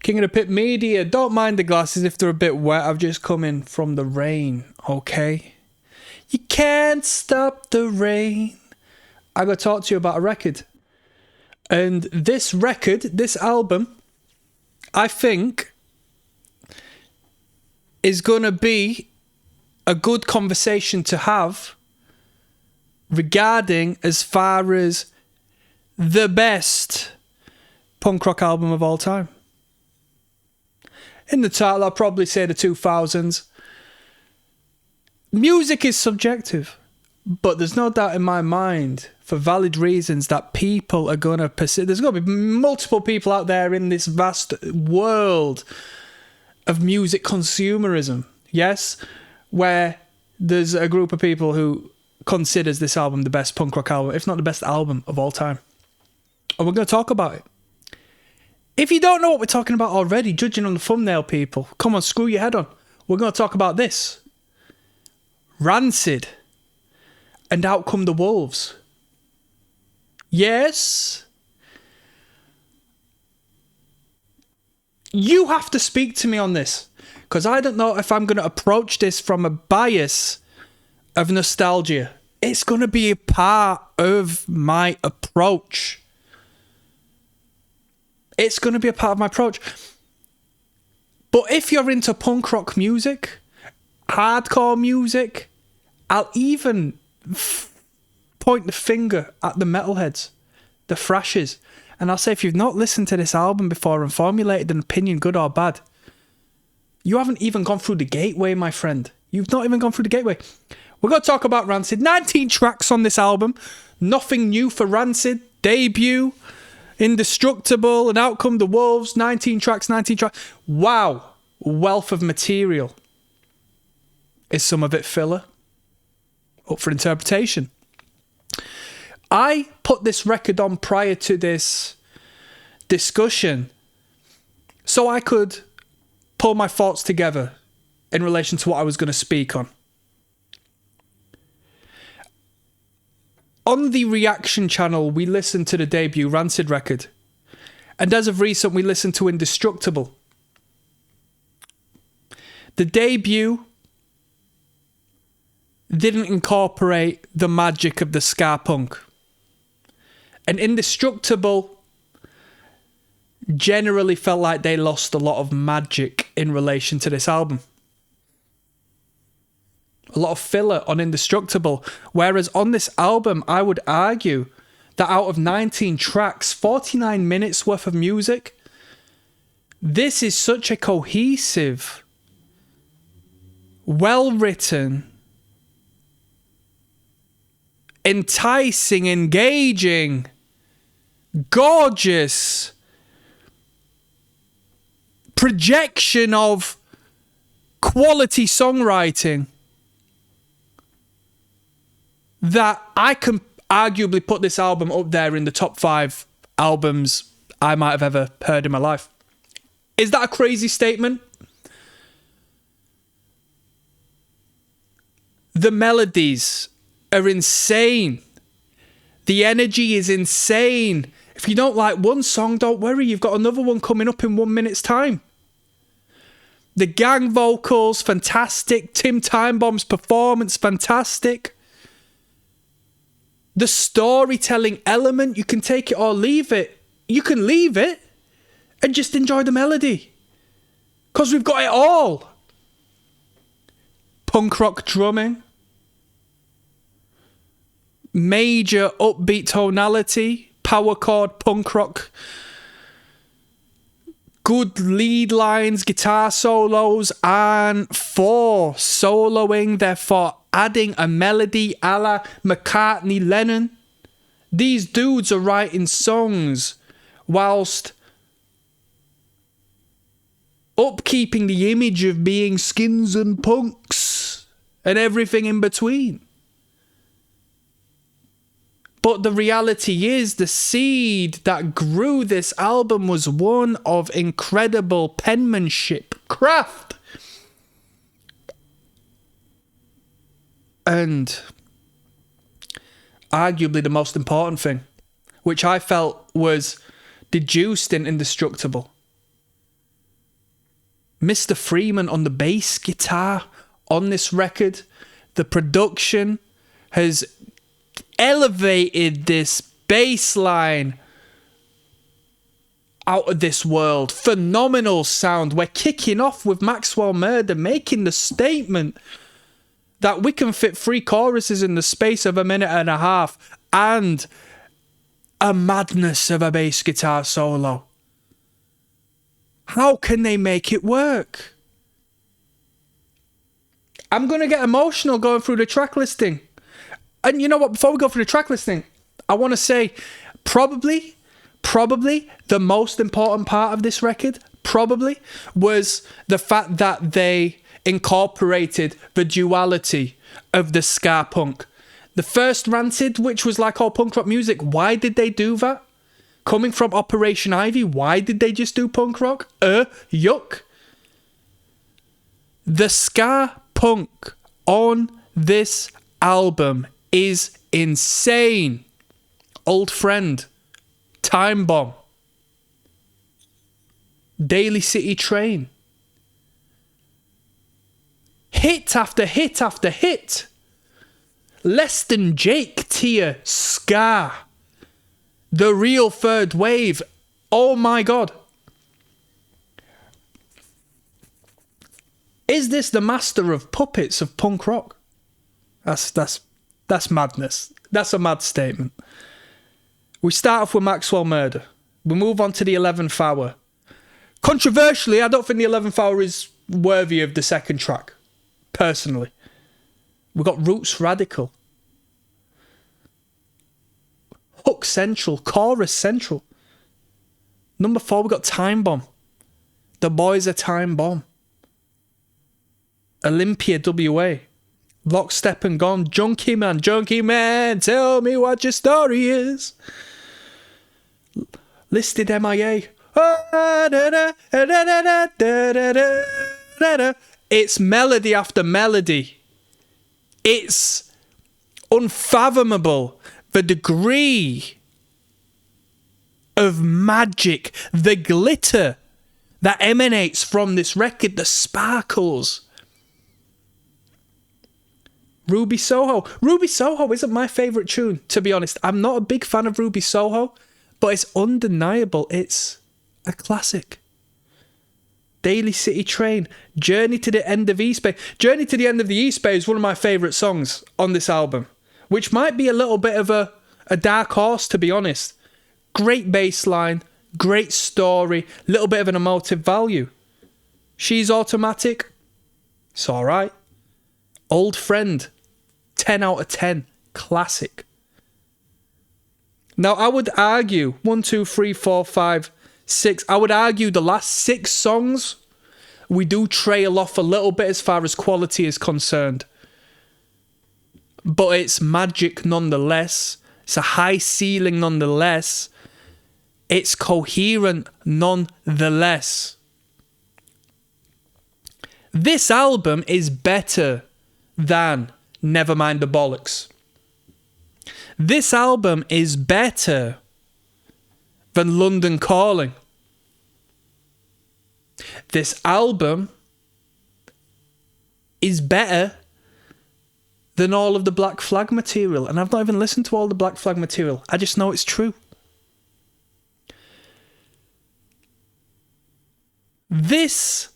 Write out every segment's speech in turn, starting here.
King of the Pit Media. Don't mind the glasses if they're a bit wet. I've just come in from the rain, okay? You can't stop the rain. I got to talk to you about a record. And this record, this album, I think is going to be a good conversation to have regarding as far as the best punk rock album of all time. In the title, I'll probably say the 2000s. Music is subjective, but there's no doubt in my mind, for valid reasons, that people are going to persist. There's going to be multiple people out there in this vast world of music consumerism, yes, where there's a group of people who considers this album the best punk rock album, if not the best album of all time. And we're going to talk about it. If you don't know what we're talking about already, judging on the thumbnail, people, come on, screw your head on. We're going to talk about this. Rancid and Out Come the Wolves. Yes. You have to speak to me on this, because I don't know if I'm going to approach this from a bias of nostalgia. It's going to be a part of my approach. It's going to be a part of my approach. But if you're into punk rock music, hardcore music, I'll even point the finger at the metalheads, the thrashers, and I'll say, if you've not listened to this album before and formulated an opinion, good or bad, you haven't even gone through the gateway, my friend. You've not even gone through the gateway. We're going to talk about Rancid. 19 tracks on this album. Nothing new for Rancid. Debut, Indestructible, and Out Come the Wolves. 19 tracks. Wow. Wealth of material. Is some of it filler? Up for interpretation. I put this record on prior to this discussion so I could pull my thoughts together in relation to what I was going to speak on. On the Reaction channel, we listened to the debut Rancid record. And as of recent, we listened to Indestructible. The debut didn't incorporate the magic of the ska punk. And Indestructible generally felt like they lost a lot of magic in relation to this album. A lot of filler on Indestructible. Whereas on this album, I would argue that out of 19 tracks, 49 minutes worth of music, this is such a cohesive, well-written, enticing, engaging, gorgeous projection of quality songwriting that I can arguably put this album up there in the top 5 albums I might have ever heard in my life. Is that a crazy statement? The melodies are insane. The energy is insane. If you don't like one song, don't worry, you've got another one coming up in 1 minute's time. The gang vocals, fantastic. Tim Timebomb's performance, fantastic. The storytelling element, you can take it or leave it. You can leave it and just enjoy the melody, because we've got it all. Punk rock drumming, major upbeat tonality, power chord punk rock, good lead lines, guitar solos, and for soloing, therefore adding a melody a la McCartney, Lennon. These dudes are writing songs whilst upkeeping the image of being skins and punks and everything in between. But the reality is, the seed that grew this album was one of incredible penmanship, craft, and arguably the most important thing, which I felt was deduced in Indestructible, Mr. Freeman on the bass guitar on this record. The production has elevated this bass line out of this world. Phenomenal sound. We're kicking off with Maxwell Murder making the statement that we can fit 3 choruses in the space of a minute and a half and a madness of a bass guitar solo. How can they make it work? I'm going to get emotional going through the track listing. And you know what? Before we go through the track listing, I want to say probably the most important part of this record was the fact that they incorporated the duality of the ska punk. The first Rancid, which was like all punk rock music, why did they do that? Coming from Operation Ivy, why did they just do punk rock? Yuck. The ska punk on this album is insane. Old Friend, Time Bomb, Daily City Train. Hit after hit after hit. Less Than Jake tier ska. The Real Third Wave. Oh my God. Is this the master of puppets of punk rock? That's madness. That's a mad statement. We start off with Maxwell Murder. We move on to the 11th Hour. Controversially, I don't think the 11th Hour is worthy of the second track. Personally. We got Roots Radical. Hook Central. Chorus Central. Number 4, we got Time Bomb. The Boys Are Time Bomb. Olympia WA. Lockstep and Gone. Junkie Man, tell me what your story is. Listed MIA. It's melody after melody. It's unfathomable the degree of magic, the glitter that emanates from this record, the sparkles. Ruby Soho. Ruby Soho isn't my favourite tune, to be honest. I'm not a big fan of Ruby Soho, but it's undeniable. It's a classic. Daily City Train. Journey to the End of East Bay. Journey to the End of the East Bay is one of my favourite songs on this album, which might be a little bit of a dark horse, to be honest. Great bass line, great story, little bit of an emotive value. She's Automatic. It's alright. Old Friend. 10 out of 10. Classic. Now, I would argue 1, 2, 3, 4, 5, 6. I would argue the last 6 songs we do trail off a little bit as far as quality is concerned. But it's magic nonetheless. It's a high ceiling nonetheless. It's coherent nonetheless. This album is better than Nevermind the Bollocks. This album is better than London Calling. This album is better than all of the Black Flag material. And I've not even listened to all the Black Flag material. I just know it's true. This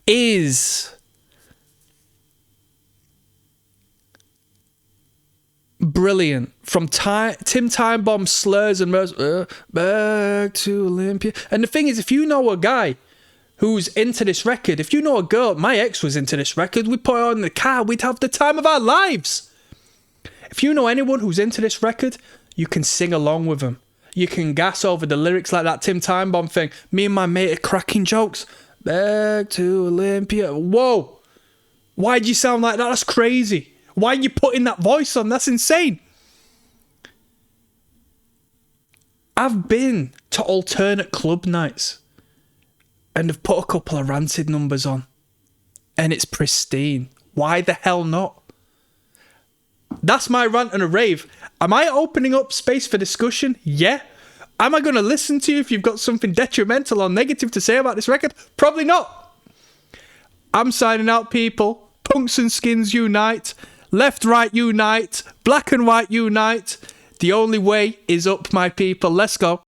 is brilliant. From Tim Time Bomb slurs and back to Olympia. And the thing is, if you know a guy who's into this record, if you know a girl, my ex was into this record, we'd put her on in the car, we'd have the time of our lives. If you know anyone who's into this record, you can sing along with them. You can gas over the lyrics like that Tim Time Bomb thing. Me and my mate are cracking jokes. Back to Olympia. Whoa. Why'd you sound like that? That's crazy. Why are you putting that voice on? That's insane. I've been to alternate club nights and have put a couple of Rancid numbers on. And it's pristine. Why the hell not? That's my rant and a rave. Am I opening up space for discussion? Yeah. Am I going to listen to you if you've got something detrimental or negative to say about this record? Probably not. I'm signing out, people. Punks and skins unite. Left, right, unite. Black and white unite. The only way is up, my people. Let's go.